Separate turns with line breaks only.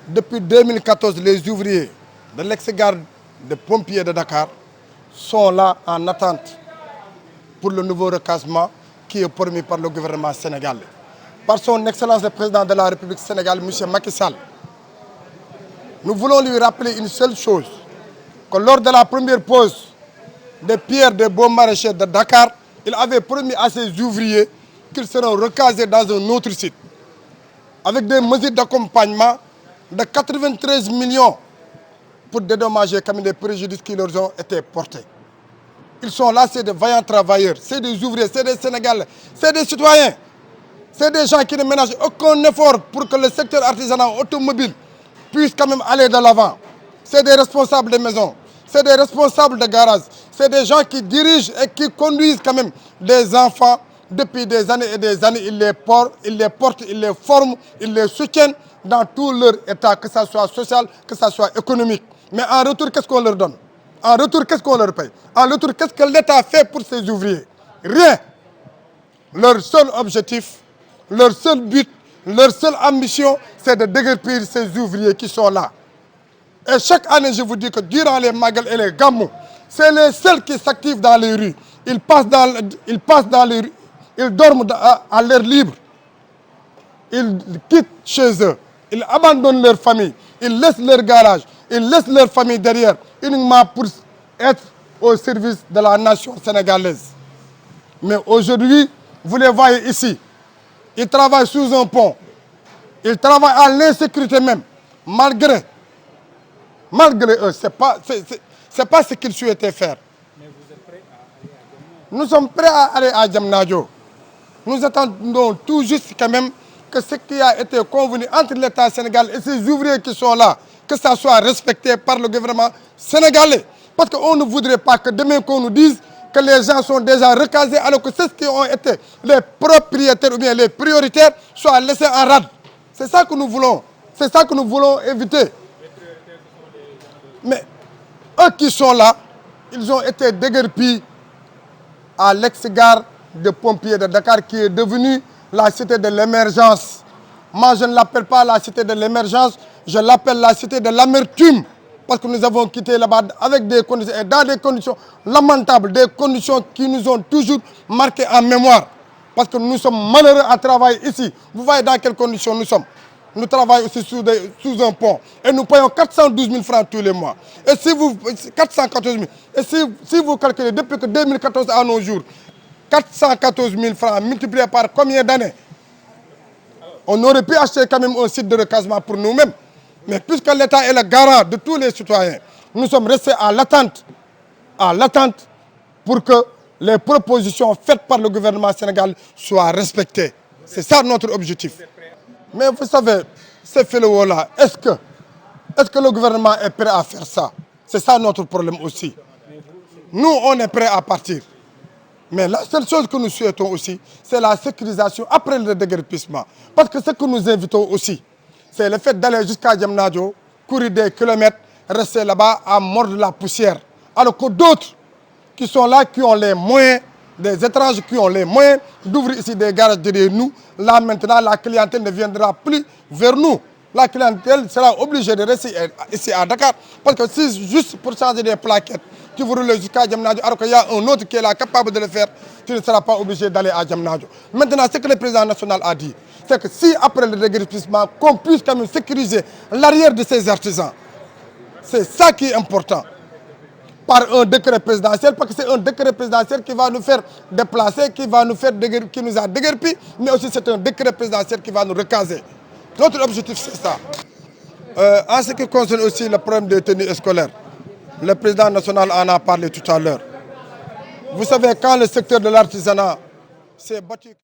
Depuis 2014, les ouvriers de l'ex-garde des pompiers de Dakar sont là en attente pour le nouveau recasement qui est promis par le gouvernement sénégalais. Par son Excellence le Président de la République sénégalaise, M. Macky Sall, nous voulons lui rappeler une seule chose, que lors de la première pause des pierres des beaux maraîchers de Dakar, il avait promis à ses ouvriers qu'ils seront recasés dans un autre site, avec des mesures d'accompagnement de 93 millions pour dédommager comme les préjudices qui leur ont été portés. Ils sont là, c'est des vaillants travailleurs, c'est des ouvriers, c'est des Sénégalais, c'est des citoyens. C'est des gens qui ne ménagent aucun effort pour que le secteur artisanal automobile puisse quand même aller de l'avant. C'est des responsables de maisons, c'est des responsables de garages, c'est des gens qui dirigent et qui conduisent quand même des enfants depuis des années et des années. Ils les portent, ils les forment, ils les soutiennent dans tout leur état, que ce soit social, que ce soit économique. Mais en retour, qu'est-ce qu'on leur donne? En retour, qu'est-ce qu'on leur paye? En retour, qu'est-ce que l'État fait pour ces ouvriers? Rien. Leur seul objectif, leur seul but, leur seule ambition, c'est de déguerpir ces ouvriers qui sont là. Et chaque année, je vous dis que durant les Magal et les Gamou, c'est les seuls qui s'activent dans les rues. Ils passent dans les rues, ils dorment à l'air libre. Ils quittent chez eux, ils abandonnent leur famille, ils laissent leur garage, ils laissent leur famille derrière, uniquement pour être au service de la nation sénégalaise. Mais aujourd'hui, vous les voyez ici, ils travaillent sous un pont, ils travaillent à l'insécurité même, malgré eux, ce n'est pas ce qu'ils souhaitaient faire.
Mais vous êtes prêts à aller à Diamniadio?
Nous sommes prêts à aller à Diamniadio. Nous attendons tout juste quand même que ce qui a été convenu entre l'État sénégalais et ces ouvriers qui sont là, que ça soit respecté par le gouvernement sénégalais. Parce qu'on ne voudrait pas que demain qu'on nous dise que les gens sont déjà recasés alors que ceux qui ont été les propriétaires ou bien les prioritaires soient laissés en rade. C'est ça que nous voulons. C'est ça que nous voulons éviter. Mais eux qui sont là, ils ont été déguerpis à l'ex-gare des pompiers de Dakar qui est devenue la cité de l'émergence. Moi, je ne l'appelle pas la cité de l'émergence, je l'appelle la cité de l'amertume. Parce que nous avons quitté là-bas avec des conditions, et dans des conditions lamentables, des conditions qui nous ont toujours marquées en mémoire. Parce que nous sommes malheureux à travailler ici. Vous voyez dans quelles conditions nous sommes. Nous travaillons aussi sous un pont. Et nous payons 412 000 francs tous les mois. Et si vous, 414 000. Et si vous calculez depuis que 2014 à nos jours, 414 000 francs multipliés par combien d'années? On aurait pu acheter quand même un site de recasement pour nous-mêmes. Mais puisque l'État est le garant de tous les citoyens, nous sommes restés à l'attente pour que les propositions faites par le gouvernement sénégalais soient respectées. C'est ça notre objectif. Mais vous savez, ces fléaux-là, est-ce que le gouvernement est prêt à faire ça? C'est ça notre problème aussi. Nous, on est prêt à partir. Mais la seule chose que nous souhaitons aussi, c'est la sécurisation après le déguerpissement. Parce que ce que nous invitons aussi, c'est le fait d'aller jusqu'à Diamniadio, courir des kilomètres, rester là-bas à mordre la poussière. Alors que d'autres qui sont là, qui ont les moyens, des étrangers qui ont les moyens d'ouvrir ici des garages derrière nous, là maintenant la clientèle ne viendra plus vers nous. La clientèle sera obligée de rester ici à Dakar. Parce que si juste pour changer des plaquettes, tu veux rouler jusqu'à Diamniadio, alors qu'il y a un autre qui est là capable de le faire, tu ne seras pas obligé d'aller à Diamniadio. Maintenant, ce que le président national a dit, c'est que si après le déguerpissement, qu'on puisse quand même sécuriser l'arrière de ces artisans. C'est ça qui est important. Par un décret présidentiel, parce que c'est un décret présidentiel qui va nous faire déplacer, qui nous a déguerpis, mais aussi c'est un décret présidentiel qui va nous recaser. Notre objectif, c'est ça. En ce qui concerne aussi le problème des tenues scolaires, le président national en a parlé tout à l'heure. Vous savez, quand le secteur de l'artisanat s'est battu...